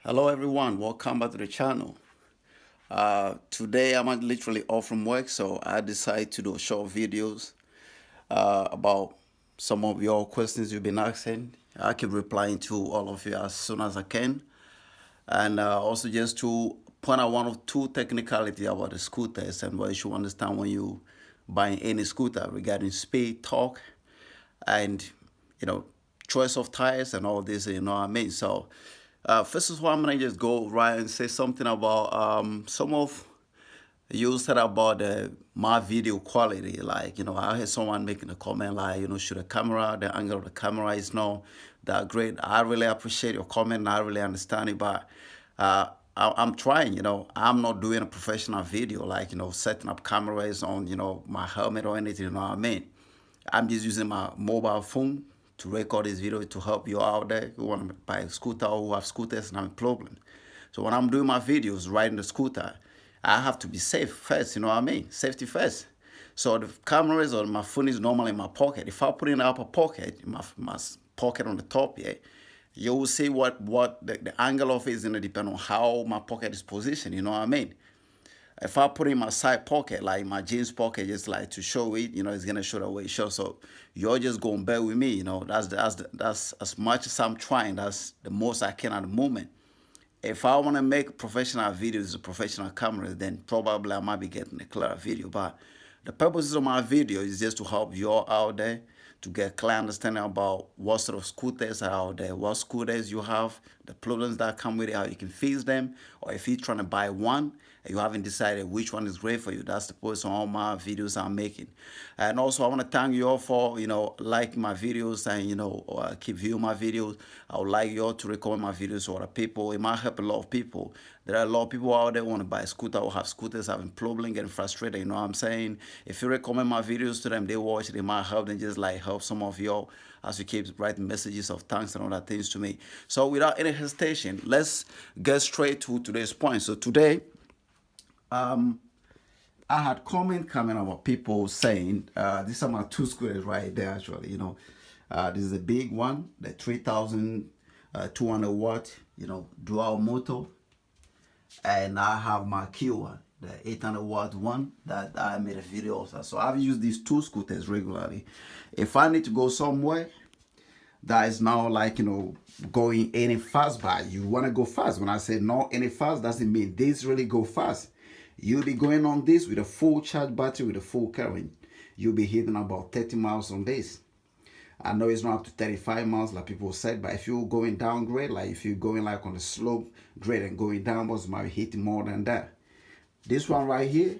Hello everyone, welcome back to the channel. Today I'm literally off from work, so I decided to do short videos about some of your questions you've been asking. I keep replying to all of you as soon as I can. And also just to point out one or two technicality about the scooters and what you should understand when you buying any scooter regarding speed, torque, and you know choice of tires and all this. You know what I mean? So first of all, I'm gonna just go right and say something about some of you said about my video quality. Like, I heard someone making a comment like, should the camera, the angle of the camera is not that great. I really appreciate your comment and I really understand it, but I'm trying, I'm not doing a professional video, like, setting up cameras on, my helmet or anything, you know what I mean? I'm just using my mobile phone to record this video to help you out there who want to buy a scooter or who have scooters and having problems. So when I'm doing my videos riding the scooter, I have to be safe first, you know what I mean? Safety first. So the cameras or my phone is normally in my pocket. If I put it in the upper pocket, my pocket on the top, yeah, you will see what the angle of it is going to depend on how my pocket is positioned, you know what I mean? If I put it in my side pocket, like my jeans pocket, just like to show it, it's gonna show the way it shows. So you're just gonna bear with me, that's as much as I'm trying. That's the most I can at the moment. If I want to make professional videos with professional cameras, then probably I might be getting a clearer video. But the purposes of my video is just to help you all out there to get clear understanding about what sort of scooters are out there, what scooters you have, the problems that come with it, how you can fix them, or if you're trying to buy one and you haven't decided which one is great for you. That's the purpose of all my videos I'm making. And also I want to thank you all for, liking my videos and, keep viewing my videos. I would like you all to recommend my videos to other people. It might help a lot of people. There are a lot of people out there who want to buy a scooter or have scooters having problem, getting frustrated, you know what I'm saying? If you recommend my videos to them, they watch it, it might help them just like help some of y'all as you keep writing messages of thanks and other things to me. So without any hesitation, let's get straight to today's point. So today, I had comment coming about people saying, these are my two squares right there actually, this is a big one, the 3,200 watt, dual motor. And I have my Q one, the 800 watt one that I made a video also. So I've used these two scooters regularly. If I need to go somewhere that is now like, going any fast, but you want to go fast. When I say not any fast, doesn't mean this really go fast. You'll be going on this with a full charge battery with a full current. You'll be hitting about 30 miles on this. I know it's not up to 35 miles like people said, but if you're going downgrade, like if you're going like on the slope grade and going downwards, you might be hitting more than that. This one right here,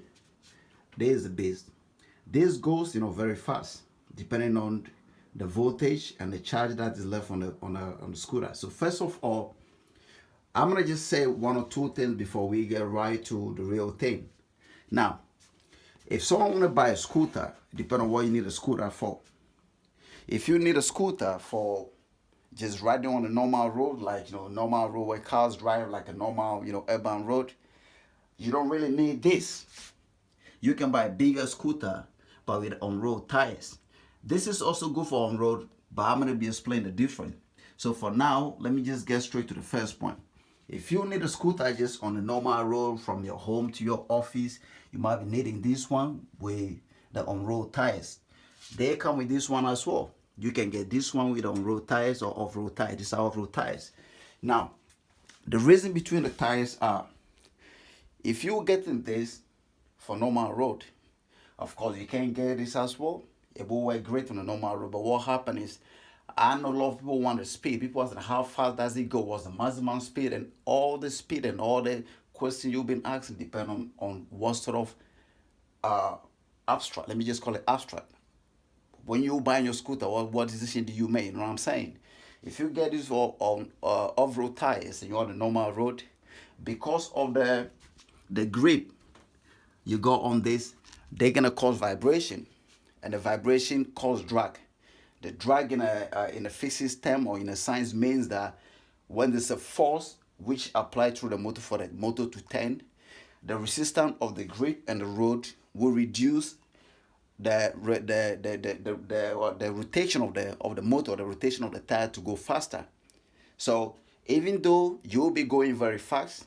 there's the beast. This goes, very fast, depending on the voltage and the charge that is left on the scooter. So first of all, I'm gonna just say one or two things before we get right to the real thing. Now, if someone wanna buy a scooter, depending on what you need a scooter for. If you need a scooter for just riding on a normal road, like normal road where cars drive like a normal, urban road, you don't really need this. You can buy a bigger scooter, but with on-road tires. This is also good for on-road, but I'm gonna be explaining the difference. So for now, let me just get straight to the first point. If you need a scooter just on a normal road from your home to your office, you might be needing this one with the on-road tires. They come with this one as well. You can get this one with on-road tires or off-road tires. These are off-road tires. Now, the reason between the tires are, if you're getting this for normal road, of course you can get this as well. It will work great on a normal road. But what happened is, I know a lot of people want the speed. People ask how fast does it go? What's the maximum speed? And all the speed and all the questions you've been asking depend on what sort of abstract. Let me just call it abstract. When you buy your scooter, what decision do you make? You know what I'm saying? If you get this on off-road tires and you're on the normal road, because of the grip you got on this, they're gonna cause vibration, and the vibration cause drag. The drag in a physics term or in a science means that when there's a force which applied through the motor for the motor to turn, the resistance of the grip and the road will reduce the rotation of the motor, the rotation of the tire to go faster. So Even though you'll be going very fast,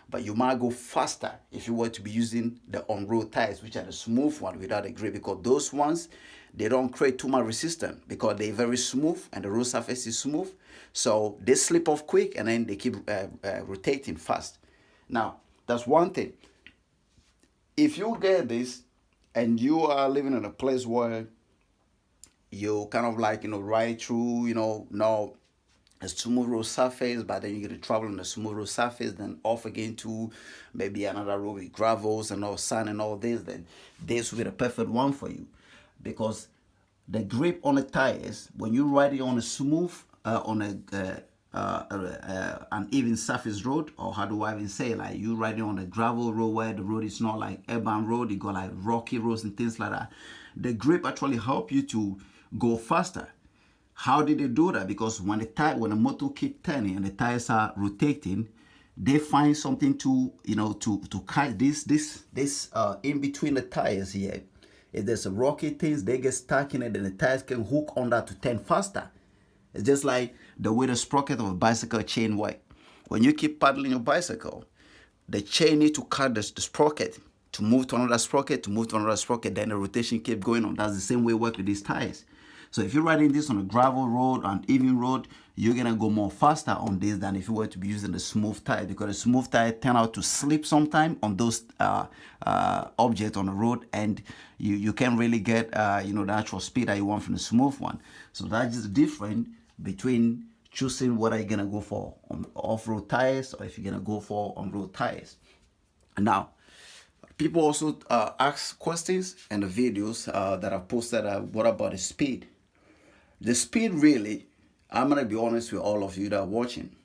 but you might go faster if you were to be using the on-road tires, which are the smooth one without a grip, because those ones, they don't create too much resistance because they're very smooth and the road surface is smooth. So they slip off quick and then they keep rotating fast. Now, that's one thing. If you get this and you are living in a place where you kind of like, ride through, no a smooth road surface, but then you get to travel on a smooth road surface, then off again to maybe another road with gravels and all sand and all this, then this will be the perfect one for you. Because the grip on the tires, when you ride it on a smooth, on an even surface road, or how do I even say, like you riding on a gravel road where the road is not like urban road, you got like rocky roads and things like that, the grip actually help you to go faster. How did they do that? Because when the motor keep turning and the tires are rotating, they find something to to catch this in between the tires here. If there's a rocky things, they get stuck in it, and the tires can hook on that to turn faster. It's just like the way the sprocket of a bicycle chain work. When you keep paddling your bicycle, the chain need to cut the sprocket to move to another sprocket, then the rotation keep going on. That's the same way it work with these tires. So if you're riding this on a gravel road and even road, you're gonna go more faster on this than if you were to be using the smooth tire, because the smooth tire turn out to slip sometime on those objects on the road, and you can't really get the actual speed that you want from the smooth one. So that's just different between choosing whether you're gonna go for off-road tires or if you're gonna go for on-road tires. Now, people also ask questions in the videos that I posted. What about the speed? The speed, really, I'm gonna be honest with all of you that are watching.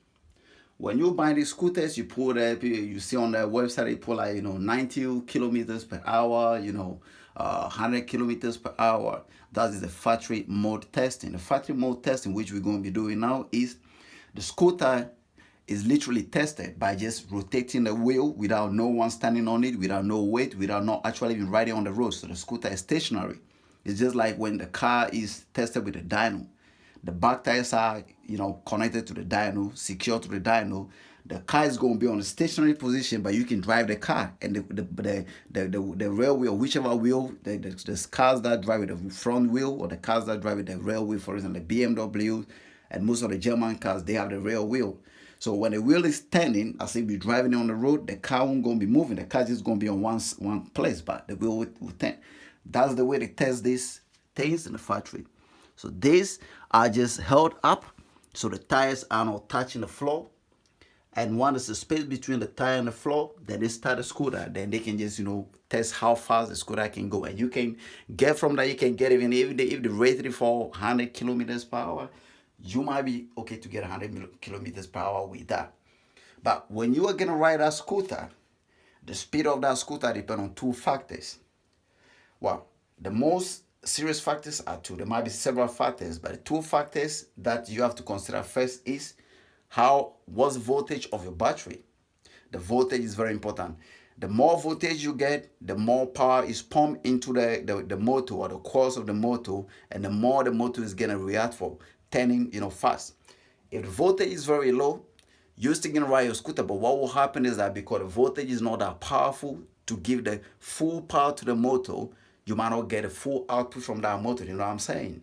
When you buy these scooters, you see on their website, you put like 90 kilometers per hour, 100 kilometers per hour. That is the factory mode testing. The factory mode testing, which we're going to be doing now, is the scooter is literally tested by just rotating the wheel without no one standing on it, without no weight, without not actually even riding on the road. So the scooter is stationary. It's just like when the car is tested with a dyno. The back tires are, connected to the dyno, secure to the dyno. The car is going to be on a stationary position, but you can drive the car. And the rear wheel, whichever wheel, the cars that drive with the front wheel or the cars that drive with the rear wheel, for example, the BMW and most of the German cars, they have the rear wheel. So when the wheel is turning, as if you're driving on the road, the car won't going to be moving. The car is just going to be on one place, but the wheel will turn. That's the way they test these things in the factory. So these are just held up so the tires are not touching the floor. And when there's a space between the tire and the floor, then they start the scooter. Then they can just, test how fast the scooter can go. And you can get from that, you can get even if the rated for 100 kilometers per hour, you might be okay to get 100 kilometers per hour with that. But when you are going to ride a scooter, the speed of that scooter depends on two factors. Well, the most serious factors are two. There might be several factors, but the two factors that you have to consider first is what's the voltage of your battery. The voltage is very important. The more voltage you get, the more power is pumped into the motor or the coils of the motor, and the more the motor is going to react for turning fast. If the voltage is very low, you're still going to ride your scooter, but what will happen is that because the voltage is not that powerful to give the full power to the motor, you might not get a full output from that motor. You know what I'm saying?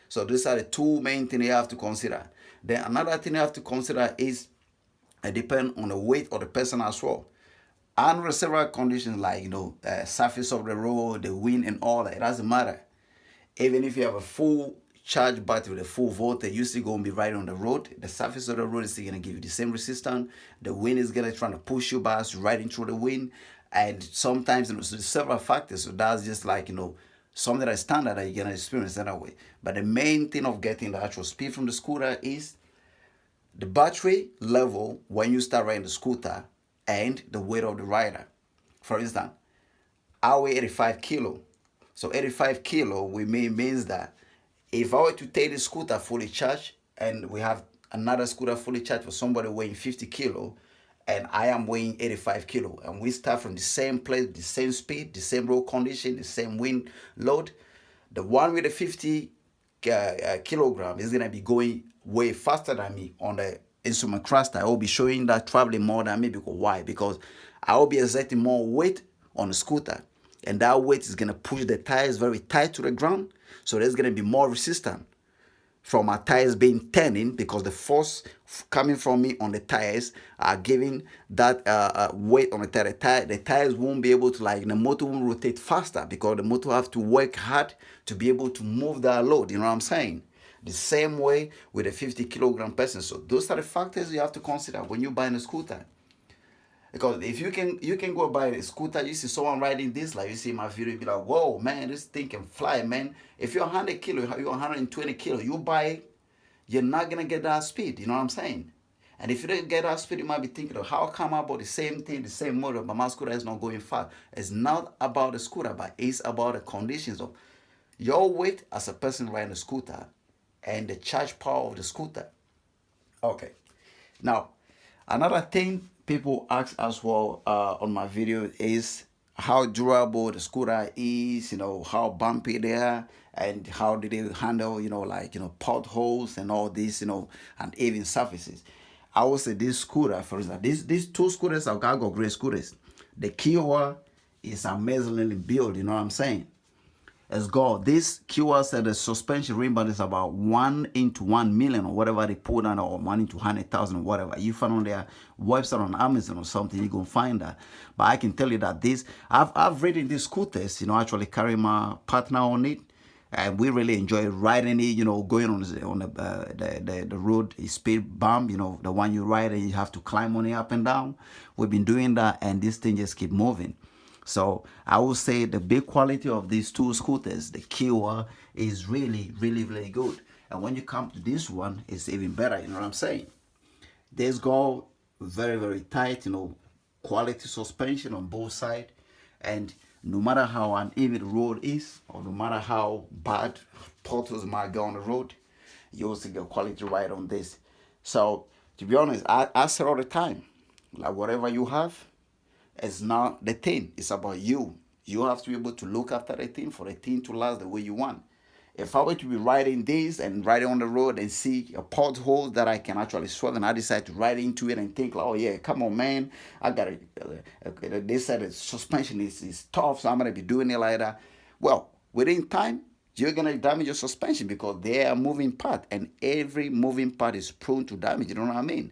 So these are the two main things you have to consider. Then another thing you have to consider is it depends on the weight of the person as well. Under several conditions like surface of the road, the wind and all that, it doesn't matter. Even if you have a full charge battery with a full voltage, you're still going to be riding on the road. The surface of the road is still going to give you the same resistance. The wind is going to try to push you back, riding through the wind. And sometimes there's several factors. So that's just like, something that's standard that you're going to experience that way. But the main thing of getting the actual speed from the scooter is the battery level when you start riding the scooter and the weight of the rider. For instance, I weigh 85 kilo. So 85 kilo means that if I were to take the scooter fully charged and we have another scooter fully charged for somebody weighing 50 kilo, and I am weighing 85 kilo, and we start from the same place, the same speed, the same road condition, the same wind load, the one with the 50 kilogram is going to be going way faster than me on the instrument cluster, I will be showing that traveling more than me. Because why? Because I will be exerting more weight on the scooter, and that weight is gonna push the tires very tight to the ground. So there's gonna be more resistance from my tires being turning, because the force coming from me on the tires are giving that weight on the tire. The tires won't be able to, like, the motor will rotate faster, because the motor have to work hard to be able to move that load. You know what I'm saying? The same way with a 50 kilogram person. So those are the factors you have to consider when you're buying a scooter. Because if you can go buy a scooter, you see someone riding this, like you see my video, you be like, whoa, man, this thing can fly, man. If you're 100 kilo, you're 120 kilo, you buy it, you're not gonna get that speed. You know what I'm saying? And if you don't get that speed, you might be thinking of how come I bought the same thing, the same motor, but my scooter is not going fast. It's not about the scooter, but it's about the conditions of your weight as a person riding a scooter and the charge power of the scooter. Okay. Now, another thing people ask as well on my video is how durable the scooter is, how bumpy they are, and how do they handle, like, potholes and all this, and even surfaces. I would say this scooter, for example, these two scooters, I've got great scooters. The Kiowa is amazingly built, you know what I'm saying? As God, this Kiowa said the suspension ring band is about 1:1,000,000 or whatever they put on, or 1:100,000 or whatever. You find on their website on Amazon or something, you're gonna find that. But I can tell you that I've ridden these scooters, actually carry my partner on it. And we really enjoy riding it, going on the road, speed bump, the one you ride and you have to climb on it up and down. We've been doing that, and this thing just keep moving. So I would say the big quality of these two scooters, the Kiowa, is really, really, really good. And when you come to this one, it's even better. You know what I'm saying? This go very, very tight, quality suspension on both sides. And no matter how uneven the road is, or no matter how bad potholes might go on the road, you also get quality ride on this. So to be honest, I say all the time, like, whatever you have, it's not the thing. It's about you. You have to be able to look after the thing for the thing to last the way you want. If I were to be riding this and riding on the road and see a pothole that I can actually swerve, and I decide to ride into it and think, like, oh yeah, come on, man, I got it. They said the suspension is tough, so I'm gonna be doing it like that. Well, within time, you're gonna damage your suspension, because they are moving part, and every moving part is prone to damage. You know what I mean?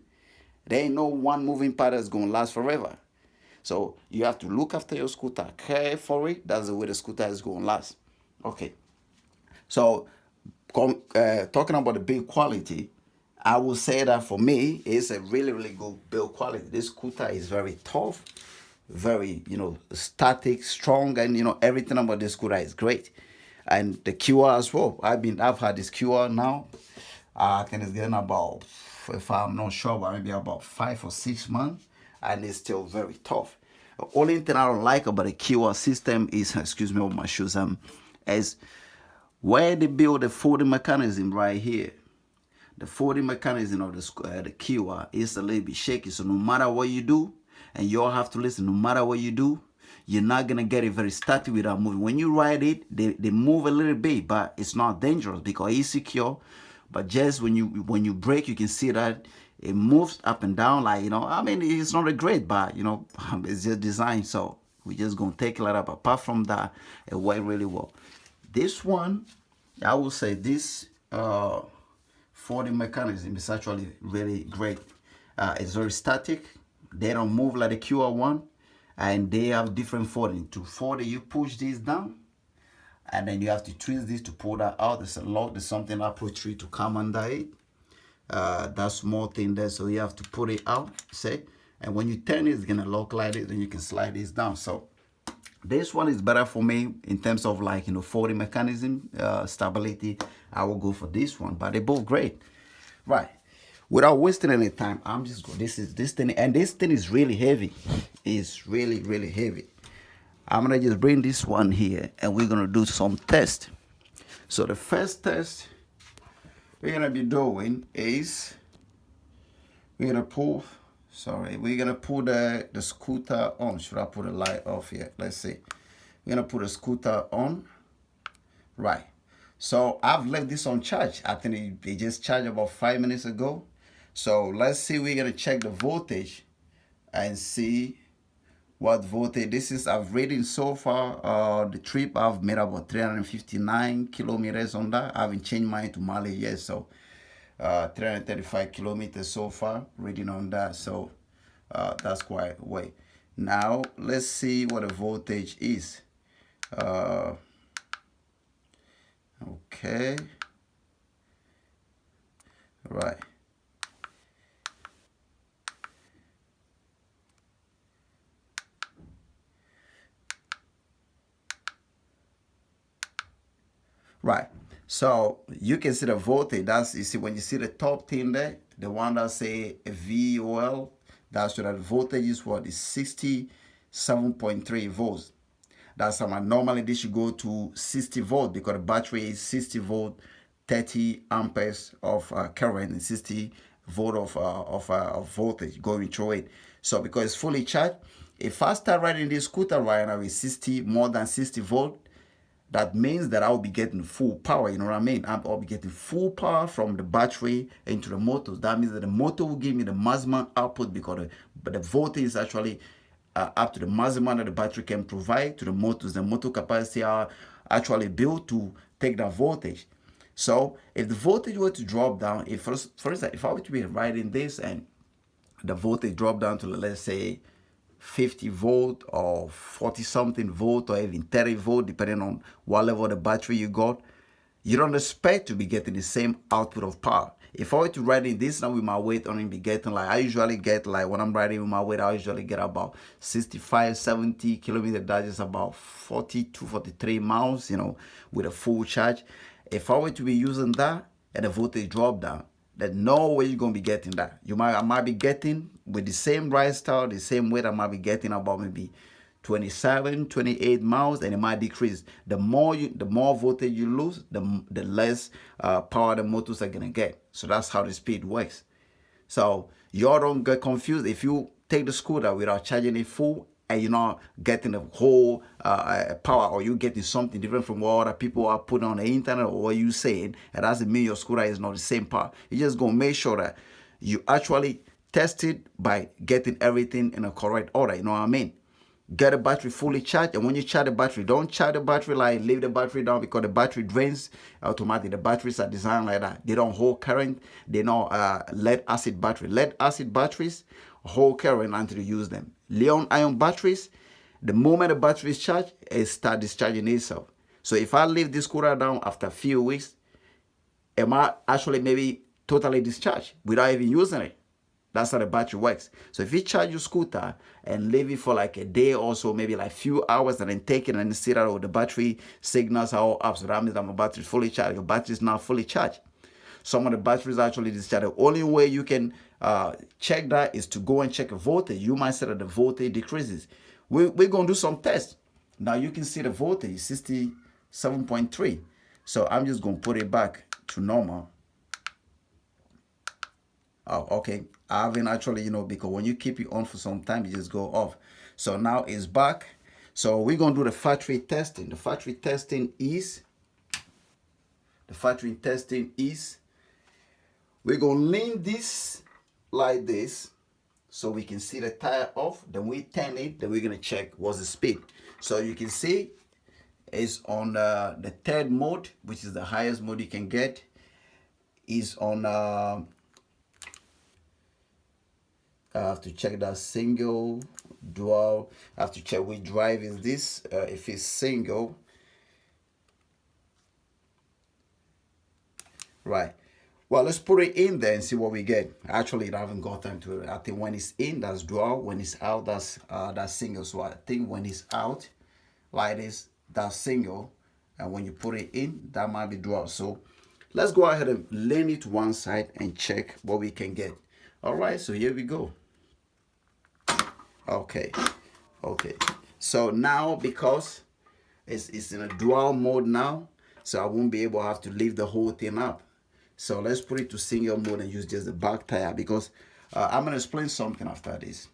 There ain't no one moving part that's gonna last forever. So you have to look after your scooter, care for it. That's the way the scooter is going to last. Okay. So talking about the build quality, I would say that for me, it's a really, really good build quality. This scooter is very tough, very, static, strong, and everything about this scooter is great. And the QR as well. I've had this QR now. I think it's getting about, if I'm not sure, but maybe about 5 or 6 months, and it's still very tough. The only thing I don't like about the QR system is, excuse me, with my shoes, is where they build the folding mechanism right here. The folding mechanism of the QR is a little bit shaky. So no matter what you do, and you all have to listen, no matter what you do, you're not gonna get it very static without moving. When you ride it, they move a little bit, but it's not dangerous because it's secure. But just when you brake, you can see that it moves up and down, like, I mean, it's not a great, but it's just designed. So we're just gonna take it like that. But apart from that, it worked really well. This one, I would say this folding mechanism is actually really great. It's very static. They don't move like the QR one, and they have different folding. To fold it, you push this down, and then you have to twist this to pull that out. There's a lock, there's something appropriate to come under it. That small thing there, so you have to put it out, say, and when you turn it, it's gonna lock like this, then you can slide this down. So this one is better for me in terms of, like, folding mechanism, stability. I will go for this one, but they're both great. Right. Without wasting any time, I'm just going. This thing, and this thing is really heavy. It's really, really heavy. I'm gonna just bring this one here, and we're gonna do some tests. So the first test we're gonna be doing is we're gonna pull the scooter on. Should I put the light off here? Let's see. We're gonna put the scooter on. Right. So I've left this on charge. I think it just charged about 5 minutes ago. So let's see, we're gonna check the voltage and see what voltage this is. I've rated so far the trip I've made about 359 kilometers on that. I haven't changed mine to mileage yet, so 335 kilometers so far reading on that. So that's quite way. Now let's see what the voltage is. Okay, right. Right. So you can see the voltage. That's, you see, when you see the top thing there, the one that say VOL, that's what the voltage is. What is 67.3 volts. That's how normally this should go to 60 volt because the battery is 60 volt, 30 amperes of current and 60 volt of voltage going through it. So because it's fully charged, if I start riding this scooter right now with 60, more than 60 volt, that means that I'll be getting full power, you know what I mean? I'll be getting full power from the battery into the motors. That means that the motor will give me the maximum output because the voltage is actually up to the maximum that the battery can provide to the motors. The motor capacity are actually built to take that voltage. So if the voltage were to drop down, if for instance, if I were to be riding this and the voltage drop down to, let's say, 50 volt or 40 something volt or even 30 volt, depending on what level of the battery you got, you don't expect to be getting the same output of power. If I were to ride in this now with my weight, only be getting, like, I usually get, like, when I'm riding with my weight, I usually get about 65, 70 kilometers. That is about 42, 43 miles, you know, with a full charge. If I were to be using that and the voltage drop down, there's no way you're gonna be getting that. I might be getting with the same ride style, the same weight, I might be getting about maybe 27, 28 miles, and it might decrease. The more voltage you lose, the less power the motors are gonna get. So that's how the speed works. So y'all don't get confused. If you take the scooter without charging it full and you're not getting the whole power, or you getting something different from what other people are putting on the internet or what you saying, it doesn't mean your scooter is not the same power. You just gonna make sure that you actually test it by getting everything in a correct order. You know what I mean? Get the battery fully charged, and when you charge the battery, don't charge the battery like leave the battery down, because the battery drains automatically. The batteries are designed like that. They don't hold current. They don't lead acid battery. Lead acid batteries hold current until you use them. Lithium ion batteries, the moment the battery is charged, it starts discharging itself. So if I leave this scooter down after a few weeks, it might actually maybe totally discharge without even using it. That's how the battery works. So if you charge your scooter and leave it for like a day or so, maybe like few hours, and then take it and see that the battery signals are all up, so that means that my battery is fully charged. Your battery is not fully charged. Some of the batteries actually discharge. The only way you can check that is to go and check a voltage. You might say that the voltage decreases. We're going to do some tests. Now you can see the voltage, 67.3. So I'm just going to put it back to normal. Oh, okay. I haven't actually, because when you keep it on for some time, you just go off. So now it's back. So we're going to do the factory testing. The factory testing is, we're going to lean this like this so we can see the tire off. Then we turn it. Then we're going to check what's the speed. So you can see it's on the third mode, which is the highest mode you can get. Is on... I have to check that single, dual. I have to check which drive is this. If it's single, right. Well, let's put it in there and see what we get. Actually, I haven't got time to it. I think when it's in, that's dual. When it's out, that's single. So I think when it's out, like this, that's single. And when you put it in, that might be dual. So let's go ahead and lean it to one side and check what we can get. All right, so here we go. Okay. So now, because it's in a dual mode now, so I won't be able to have to leave the whole thing up. So let's put it to single mode and use just the back tire, because I'm going to explain something after this.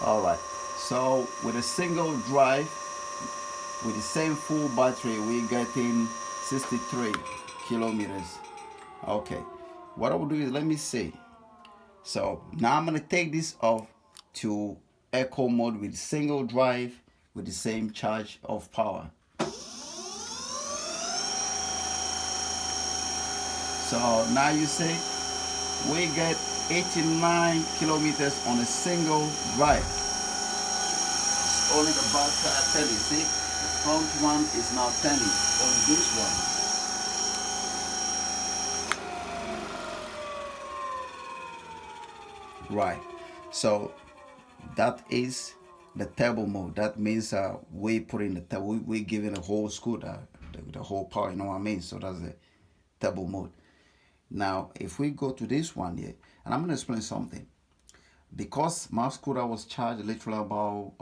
All right. So with a single drive, with the same full battery, we're getting 63 kilometers. Okay, what I will do is, let me see. So now I'm gonna take this off to eco mode with single drive with the same charge of power. So now you see we get 89 kilometers on a single drive. It's only the back tire turning. See, the front one is now turning. Only this one. Right. So that is the turbo mode. That means we put in the turbo. We giving the whole scooter the whole power. You know what I mean? So that's the turbo mode. Now, if we go to this one here, and I'm gonna explain something. Because my scooter was charged literally about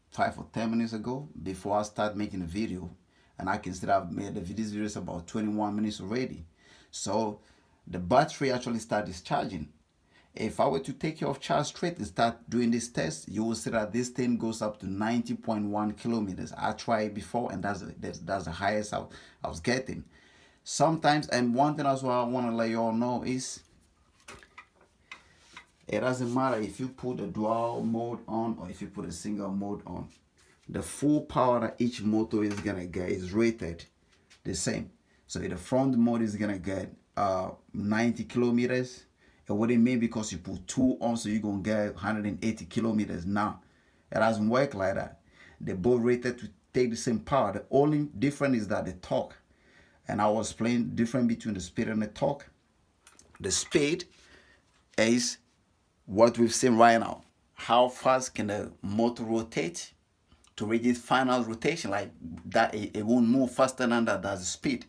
5 or 10 minutes ago before I start making the video, and I can still have made the videos about 21 minutes already. So the battery actually started discharging. If I were to take it off charge straight and start doing this test, you will see that this thing goes up to 90.1 kilometers. I tried it before, and that's the highest I was getting. Sometimes, and one thing as well I want to let you all know is, it doesn't matter if you put a dual mode on or if you put a single mode on. The full power that each motor is gonna get is rated the same. So the front mode is gonna get 90 kilometers. And what it means, because you put 2 on, so you're gonna get 180 kilometers. Now, it doesn't work like that. They're both rated to take the same power. The only difference is that the torque. And I was playing different between the speed and the torque. The speed is what we've seen right now. How fast can the motor rotate to reach its final rotation? Like that, it won't move faster than that. That's the speed.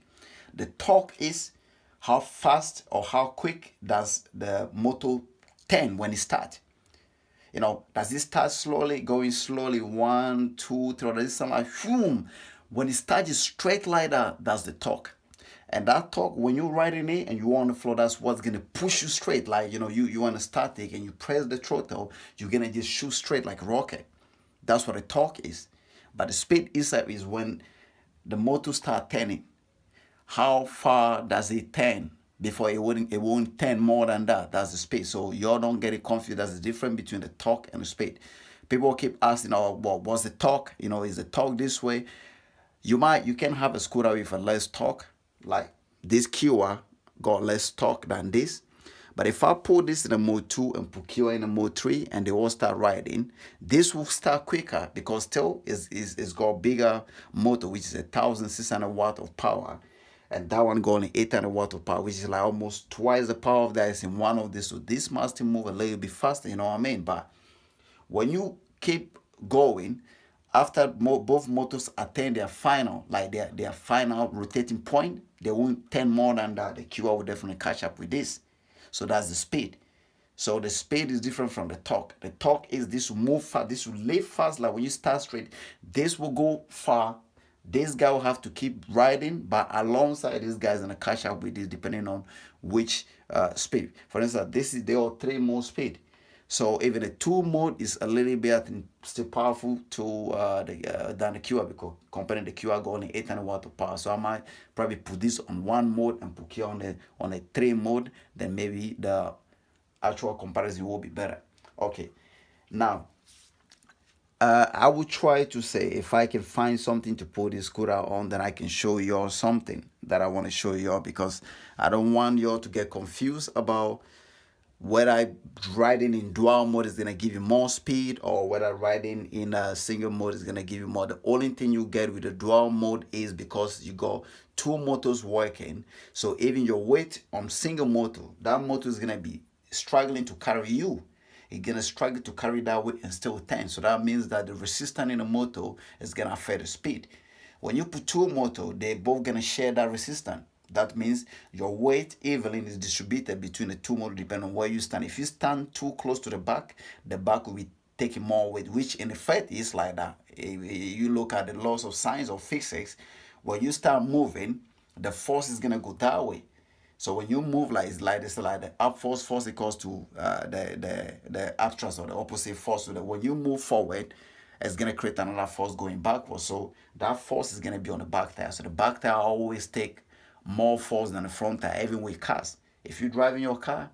The torque is how fast or how quick does the motor turn when it starts. You know, does it start slowly, going slowly, 1, 2, 3, does it sound like boom? When it starts straight like that, that's the torque. And that torque, when you're riding it and you're on the floor, that's what's gonna push you straight. Like, you know, you on a static and you press the throttle, you're gonna just shoot straight like a rocket. That's what a torque is. But the speed itself is when the motor start turning. How far does it turn before it won't turn more than that? That's the speed. So y'all don't get it confused. That's the difference between the torque and the speed. People keep asking, oh, well, what's the torque? You know, is the torque this way? You can have a scooter with a less torque, like this Kia got less torque than this. But if I put this in a mode 2 and put Kia in a mode 3 and they all start riding, this will start quicker because still it's got bigger motor, which is 1,600 watt of power. And that one got only 800 watt of power, which is like almost twice the power of that is in one of this. So this must move a little bit faster, you know what I mean? But when you keep going, after both motors attain their final, like their final rotating point, they won't turn more than that. The Kia will definitely catch up with this. So that's the speed. So the speed is different from the torque. The torque is this will move fast, this will leave fast. Like when you start straight, this will go far. This guy will have to keep riding, but alongside this guy's gonna catch up with this depending on which speed. For instance, this is the 3 mode speed. So even the 2 mode is a little bit, I think, still powerful to than the Kia, because comparing the Kia got only 800 watt of power. So I might probably put this on 1 mode and put Kia on a 3 mode. Then maybe the actual comparison will be better. Okay, now I will try to say, if I can find something to put this scooter on, then I can show you all something that I want to show you all, because I don't want you all to get confused about whether riding in dual mode is gonna give you more speed or whether riding in a single mode is gonna give you more. The only thing you get with the dual mode is because you got 2 motors working. So even your weight on single motor, that motor is gonna be struggling to carry you. It's gonna struggle to carry that weight and still turn. So that means that the resistance in the motor is gonna affect the speed. When you put 2 motors, they're both gonna share that resistance. That means your weight evenly is distributed between the 2 motors depending on where you stand. If you stand too close to the back will be taking more weight, which in effect is like that. If you look at the laws of science or physics, when you start moving, the force is gonna go that way. So when you move like this, like the up force equals to the up thrust, or the opposite force. So that when you move forward, it's going to create another force going backwards. So that force is going to be on the back tire. So the back tire always take more force than the front tire, even with cars. If you're driving your car,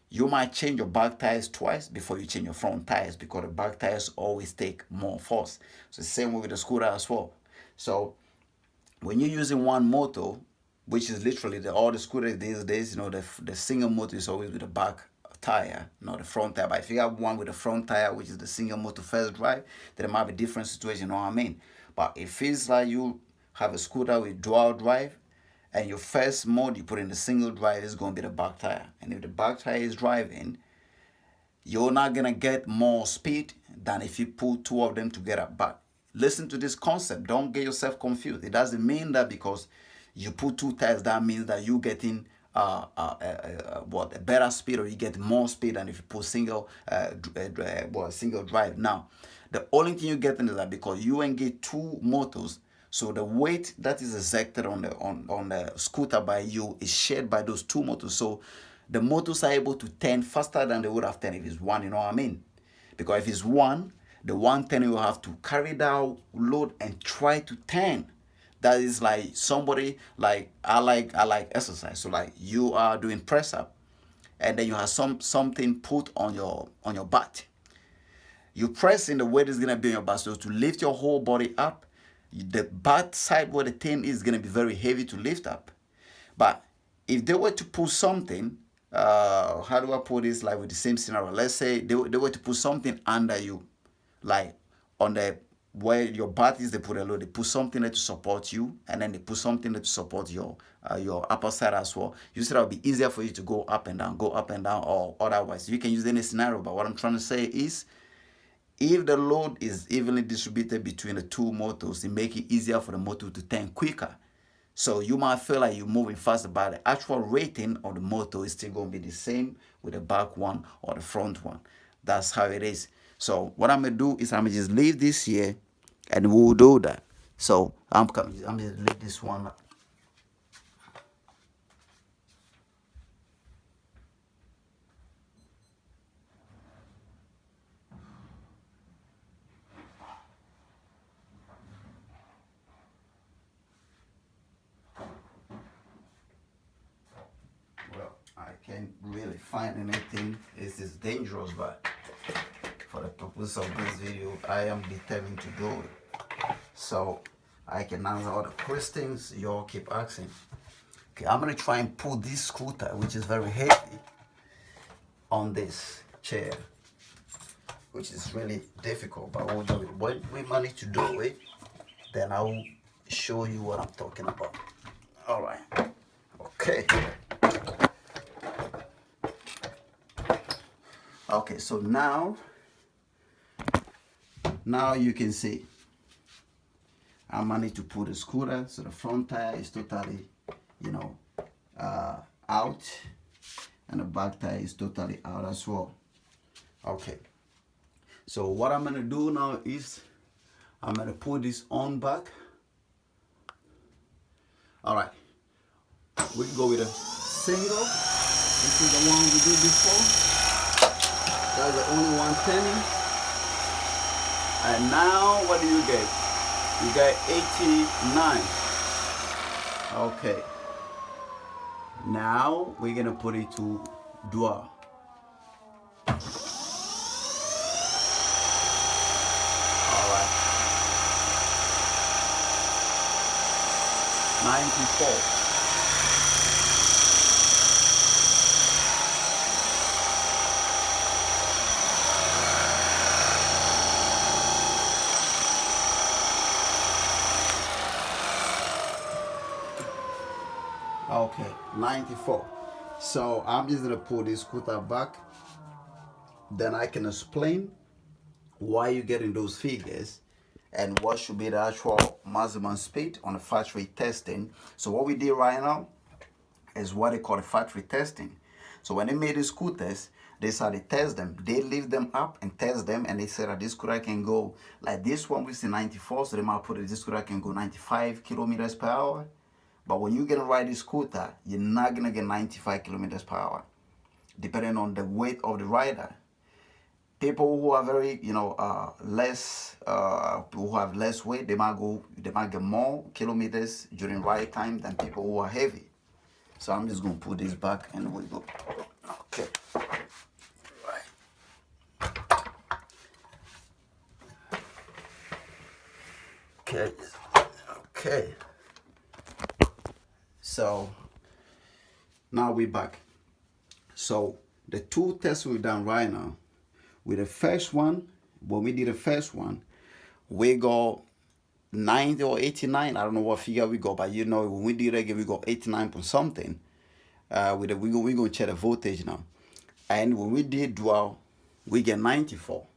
you might change your back tires twice before you change your front tires, because the back tires always take more force. So the same way with the scooter as well. So when you're using one motor, which is literally all the scooters these days, the single motor is always with the back tire, not the front tire. But if you have one with the front tire, which is the single motor first drive, then it might be a different situation, you know what I mean? But it feels like you have a scooter with dual drive, and your first mode you put in the single drive is going to be the back tire. And if the back tire is driving, you're not going to get more speed than if you put two of them together. But listen to this concept. Don't get yourself confused. It doesn't mean that because you put two tires, that means that you're getting a better speed, or you get more speed than if you put single drive. Now, the only thing you get is that because you engage two motors, so the weight that is exerted on the scooter by you is shared by those two motors. So the motors are able to turn faster than they would have turned if it's one, you know what I mean? Because if it's one, the 110 will have to carry that load and try to turn. That is like somebody, like I like exercise. So like you are doing press up, and then you have something put on your butt. You press in, the weight is gonna be on your butt. So to lift your whole body up, the butt side where the thing is gonna be very heavy to lift up. But if they were to put something, how do I put this, like with the same scenario? Let's say they were to put something under you, like on the where your butt is, they put a load. They put something there to support you, and then they put something there to support your upper side as well. You said it would be easier for you to go up and down, or otherwise. You can use any scenario. But what I'm trying to say is, if the load is evenly distributed between the two motors, it makes it easier for the motor to turn quicker. So you might feel like you're moving faster, but the actual rating of the motor is still going to be the same with the back one or the front one. That's how it is. So what I'm going to do is I'm going to just leave this here, and we'll do that. So I'm going to leave this one up. I can't really find anything. This is dangerous, but for the purpose of this video, I am determined to do it, so I can answer all the questions you all keep asking. Okay, I'm gonna try and pull this scooter, which is very heavy, on this chair, which is really difficult, but we'll do it. When we manage to do it, then I will show you what I'm talking about. All right. Okay. Okay, so now you can see I managed to pull the scooter, so the front tire is totally, out, and the back tire is totally out as well. Okay, so what I'm gonna do now is I'm gonna put this on back. All right, we can go with a single. This is the one we did before. That's the only one turning. And now what do you get? You get 89. Okay. Now we're gonna put it to dual. Alright. 94. Okay, 94. So I'm just gonna pull this scooter back. Then I can explain why you're getting those figures and what should be the actual maximum speed on the factory testing. So what we did right now is what they call the factory testing. So when they made the scooters, this is how they test them. They lift them up and test them, and they said that this scooter can go like this one, which is 94, so they might put it, this scooter can go 95 kilometers per hour. But when you're gonna ride this scooter, you're not gonna get 95 kilometers per hour, depending on the weight of the rider. People who are very, less, who have less weight, they might get more kilometers during ride time than people who are heavy. So I'm just gonna put this back and we go. Okay. Right. Okay. Okay. So now we're back. So the two tests we've done right now, with the first one, when we did the first one, we got 90 or 89. I don't know what figure we got, but when we did it again, we got 89 point something. We're going to check the voltage now. And when we did dual, we get 94.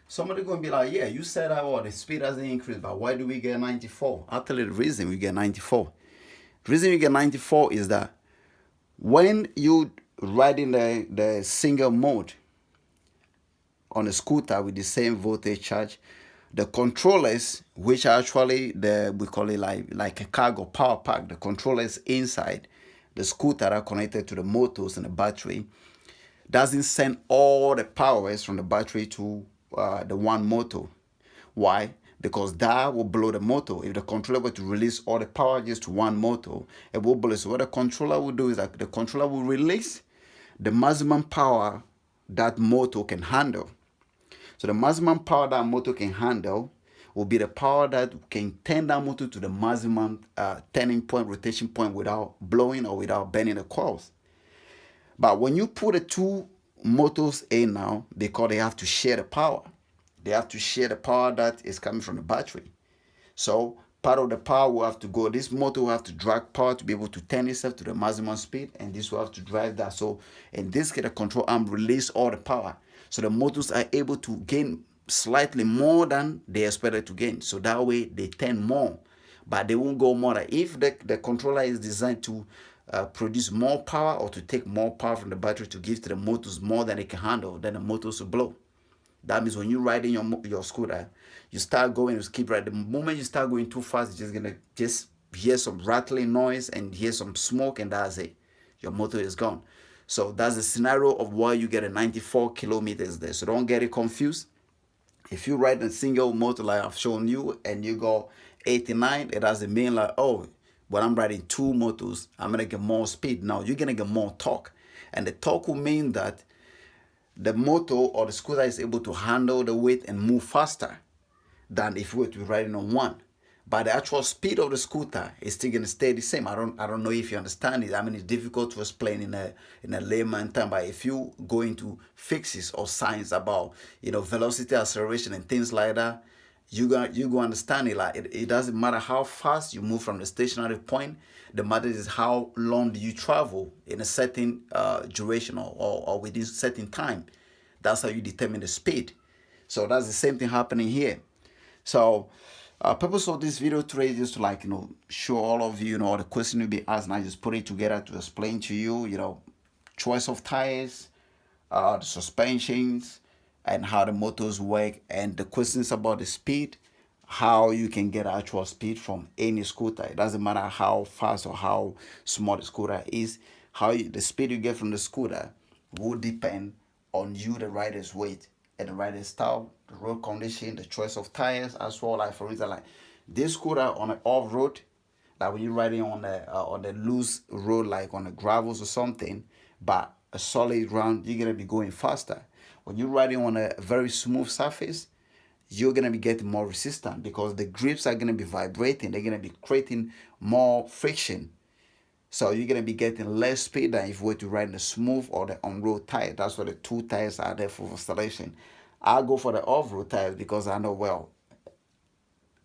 Somebody going to be like, yeah, you said the speed hasn't increased, but why do we get 94? I'll tell you the reason we get 94. The reason we get 94 is that when you riding the single mode on a scooter with the same voltage charge, the controllers, which are actually we call it like a cargo power pack, the controllers inside the scooter are connected to the motors and the battery, doesn't send all the powers from the battery to the one motor. Why? Because that will blow the motor. If the controller were to release all the power just to one motor, it will blow. So what the controller will do is that the controller will release the maximum power that motor can handle. So the maximum power that motor can handle will be the power that can turn that motor to the maximum turning point, rotation point without blowing or without bending the coils. But when you put the two motors in now, because they have to share the power. They have to share the power that is coming from the battery. So part of the power will have to go. This motor will have to drag power to be able to turn itself to the maximum speed, and this will have to drive that. So in this case, the control arm release all the power. So the motors are able to gain slightly more than they expected to gain. So that way they turn more, but they won't go more. If the controller is designed to produce more power or to take more power from the battery to give to the motors more than it can handle, then the motors will blow. That means when you're riding your scooter, you start going, you keep riding. The moment you start going too fast, you're just gonna hear some rattling noise and hear some smoke, and that's it. Your motor is gone. So that's the scenario of why you get a 94 kilometers there. So don't get it confused. If you ride a single motor like I've shown you and you go 89, it doesn't mean like, oh, when I'm riding two motors, I'm gonna get more speed. No, you're gonna get more torque. And the torque will mean that the motor or the scooter is able to handle the weight and move faster than if we were to be riding on one. But the actual speed of the scooter is still gonna stay the same. I don't know if you understand it. I mean, it's difficult to explain in a layman term. But if you go into physics or science about velocity, acceleration, and things like that, you go understand it. Like it doesn't matter how fast you move from the stationary point. The matter is how long do you travel in a certain duration or within a certain time. That's how you determine the speed. So that's the same thing happening here. So purpose of this video today is just to show all of you, all the questions you'll be asked, and I just put it together to explain to you, choice of tires, the suspensions, and how the motors work, and the questions about the speed, how you can get actual speed from any scooter. It doesn't matter how fast or how small the scooter is. The speed you get from the scooter will depend on you, the rider's weight, and the rider's style, the road condition, the choice of tires as well. Like for instance, like this scooter on an off-road, like when you're riding on the loose road, like on the gravels or something, but a solid ground, you're gonna be going faster. When you're riding on a very smooth surface, you're gonna be getting more resistance because the grips are gonna be vibrating. They're gonna be creating more friction. So you're gonna be getting less speed than if you were to ride the smooth or the on-road tire. That's why the two tires are there for installation. I go for the off-road tires because I know, well,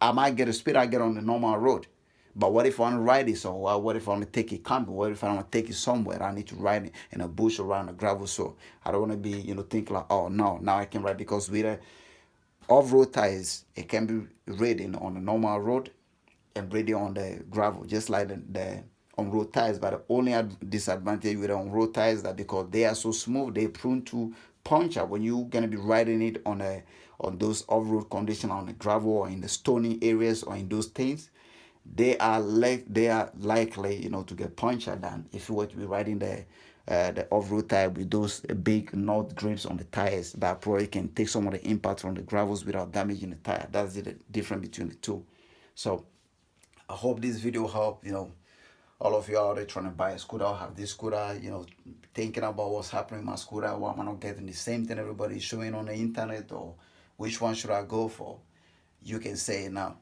I might get the speed I get on the normal road. But what if I want to ride it? So what if I want to take it camping? What if I want to take it somewhere? I need to ride it in a bush around a gravel. So I don't want to be, think like, oh no, now I can ride, because with the off-road tires, it can be ridden on a normal road and ridden on the gravel, just like the on-road tires. But the only disadvantage with the on-road tires is that because they are so smooth, they're prone to puncture when you're gonna be riding it on those off-road conditions, on the gravel or in the stony areas or in those things. They are likely, to get punctured than if you were to be riding the the off-road tire with those big nut grips on the tires that probably can take some of the impact from the gravels without damaging the tire. That's the difference between the two. So I hope this video helped, all of you out there trying to buy a scooter or have this scooter, thinking about what's happening with my scooter. Why am I not getting the same thing everybody's showing on the internet, or which one should I go for? You can say it now.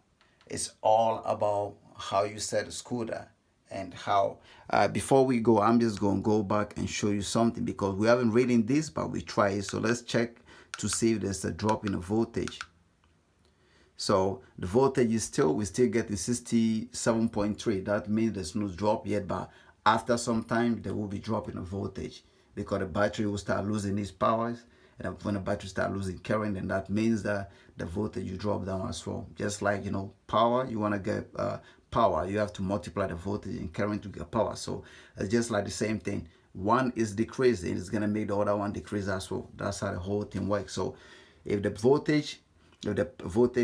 It's all about how you set the scooter and how. Before we go, I'm just going to go back and show you something because we haven't reading this, but we try it. So let's check to see if there's a drop in the voltage. So the voltage is we still get the 67.3. That means there's no drop yet, but after some time there will be drop in the voltage because the battery will start losing its powers. And when the battery start losing current, then that means that the voltage will drop down as well. Just like, power, you want to get power, you have to multiply the voltage and current to get power. So it's just like the same thing. One is decreasing, it's going to make the other one decrease as well. That's how the whole thing works. So if the voltage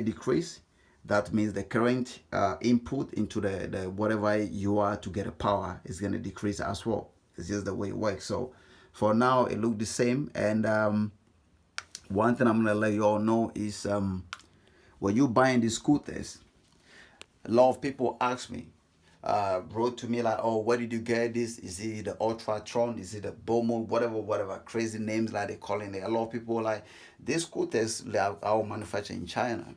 decrease, that means the current input into the whatever you are to get a power is going to decrease as well. It's just the way it works. So for now it looks the same. And one thing I'm going to let you all know is when you're buying these scooters, a lot of people ask me, wrote to me like, oh, where did you get this? Is it the Ultratron? Is it the Bomo? Whatever crazy names like they calling it. A lot of people like, these scooters they are all manufactured in China.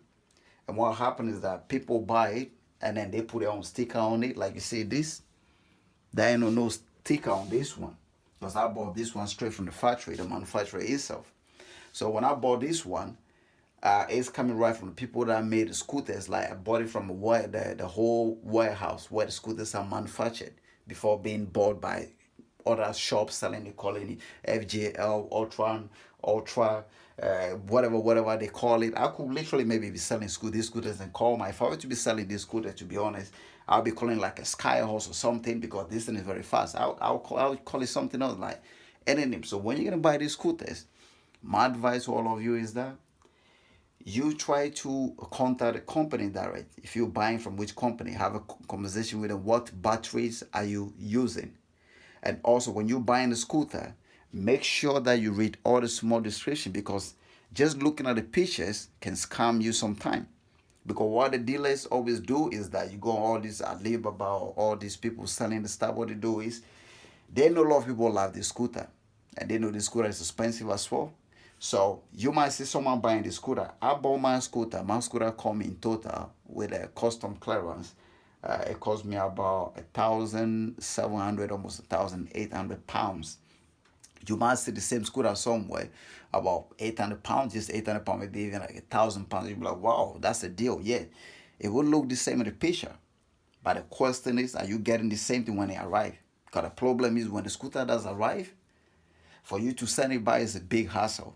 And what happens is that people buy it and then they put their own sticker on it. Like you see this, there ain't no sticker on this one. Because I bought this one straight from the factory, the manufacturer itself. So when I bought this one, it's coming right from the people that made the scooters. Like I bought it from the whole warehouse where the scooters are manufactured before being bought by other shops selling, they calling it FJL, Ultra, whatever they call it. I could literally maybe be selling these scooters and call if I were to be selling this scooter, to be honest, I'll be calling like a Skyhorse or something because this thing is very fast. I'll call it something else like any name. So when you're going to buy these scooters, my advice to all of you is that you try to contact the company direct. If you're buying from which company, have a conversation with them. What batteries are you using? And also when you're buying the scooter, make sure that you read all the small description because just looking at the pictures can scam you sometime. Because what the dealers always do is that you go on all these Alibaba or all these people selling the stuff, what they do is they know a lot of people love the scooter and they know the scooter is expensive as well. So you might see someone buying the scooter. I bought my scooter. My scooter come in total with a custom clearance. It cost me about 1,700, almost 1,800 pounds. You might see the same scooter somewhere about 800 pounds, just 800 pounds, maybe even like 1,000 pounds. You'll be like, wow, that's a deal. Yeah, it will look the same in the picture. But the question is, are you getting the same thing when it arrives? Because the problem is when the scooter does arrive, for you to send it by is a big hassle.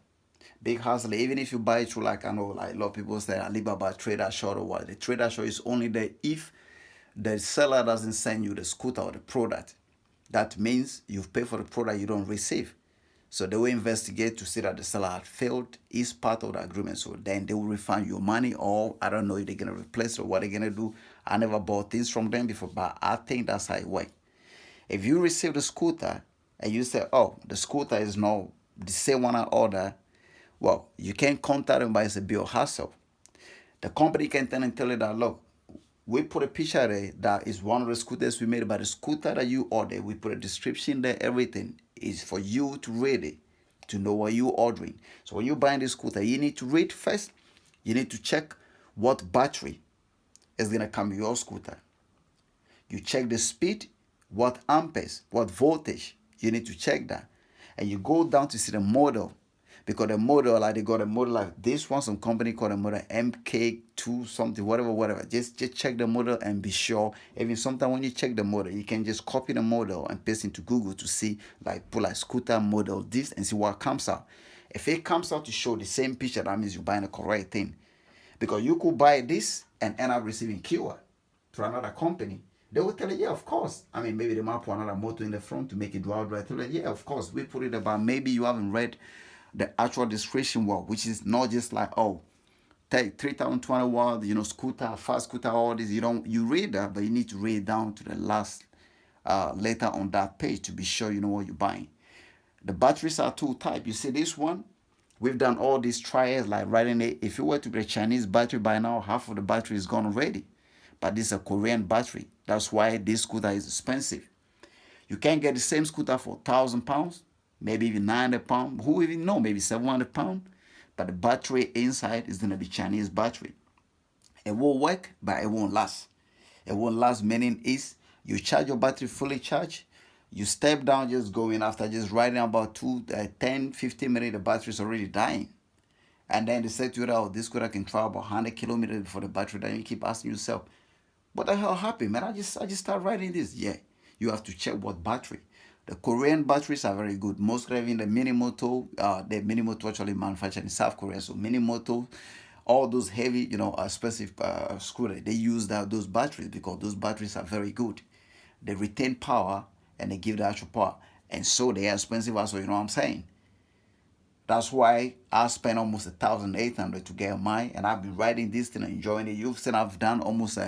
Big hassle, even if you buy it through, like I know, like a lot of people say Alibaba Trader Shop or what. The Trader Shop is only there if the seller doesn't send you the scooter or the product. That means you've paid for the product you don't receive. So they will investigate to see that the seller had failed is part of the agreement. So then they will refund your money, or I don't know if they're going to replace it or what they're going to do. I never bought things from them before, but I think that's how it works. If you receive the scooter and you say, oh, the scooter is not the same one I ordered, well, you can't contact them, but it's a bit of hassle. The company can tell you that, look, we put a picture there that is one of the scooters we made, but the scooter that you ordered, we put a description there, everything is for you to read it, to know what you're ordering. So when you're buying the scooter, you need to read first. You need to check what battery is going to come with your scooter. You check the speed, what amperes, what voltage. You need to check that. And you go down to see the model. Because the model, like they got a model like this one, some company called a model MK2 something, whatever. Just check the model and be sure. Even sometimes when you check the model, you can just copy the model and paste into Google to see, like put like scooter model this and see what comes out. If it comes out to show the same picture, that means you're buying the correct thing. Because you could buy this and end up receiving keyword to another company. They will tell you, yeah, of course. I mean, maybe they might put another motor in the front to make it drive right. Tell you, yeah, of course, we put it about. Maybe you haven't read the actual description well, which is not just like, oh, take 3,020 watts, scooter, fast scooter, all this. You read that, but you need to read down to the last letter on that page to be sure you know what you're buying. The batteries are two type. You see this one? We've done all these trials like riding it. If you were to be a Chinese battery by now, half of the battery is gone already. But this is a Korean battery. That's why this scooter is expensive. You can't get the same scooter for £1,000, maybe even £900. Who even know? Maybe £700. But the battery inside is gonna be Chinese battery. It will work, but it won't last. It won't last, meaning is you charge your battery fully charged, you step down, just going after just riding about 10, 15 minutes, the battery is already dying. And then they say to you, oh, this scooter can travel about 100 kilometers before the battery dies. You keep asking yourself, what the hell happened, man? I just start riding this. Yeah, you have to check what battery. The Korean batteries are very good. Most of even the Minimoto, actually manufactured in South Korea. So Minimoto, all those heavy, expensive scooter, they use those batteries because those batteries are very good. They retain power and they give the actual power. And so they are expensive also, you know what I'm saying? That's why I spent almost 1,800 to get mine, and I've been riding this thing and enjoying it. You've seen I've done almost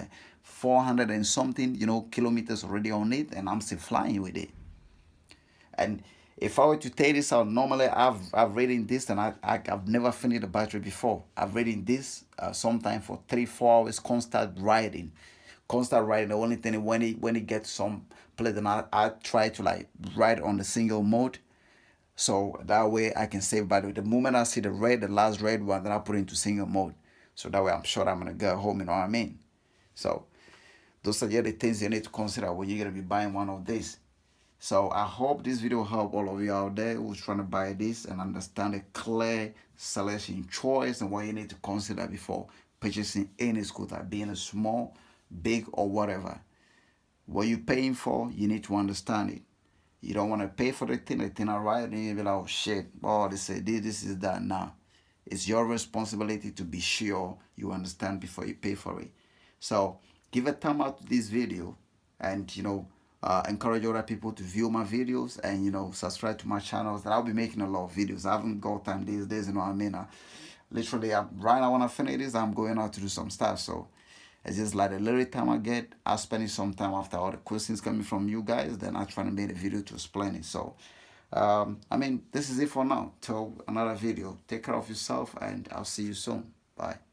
400 and something, kilometers already on it, and I'm still flying with it. And if I were to take this out, normally I've ridden this, and I've never finished the battery before. I've ridden this sometime for 3-4 hours, constant riding. The only thing when it gets some place, then I try to like ride on the single mode. So that way I can save battery. The moment I see the last red one, then I put it into single mode. So that way I'm sure I'm gonna go home, you know what I mean? So those are the things you need to consider when you're gonna be buying one of these. So I hope this video helped all of you out there who's trying to buy this and understand a clear selection choice and what you need to consider before purchasing any scooter, being a small, big, or whatever. What you're paying for, you need to understand it. You don't want to pay for the thing alright, and you be like, oh shit, oh, they say this is that. Now, it's your responsibility to be sure you understand before you pay for it. So give a thumb up to this video, and encourage other people to view my videos, and subscribe to my channels. That I'll be making a lot of videos. I haven't got time these days, you know what I mean? Literally, right now when I finish this, I'm going out to do some stuff. So it's just like the little time I get, I spend some time after all the questions coming from you guys. Then I try to make a video to explain it. So, this is it for now. Till another video. Take care of yourself, and I'll see you soon. Bye.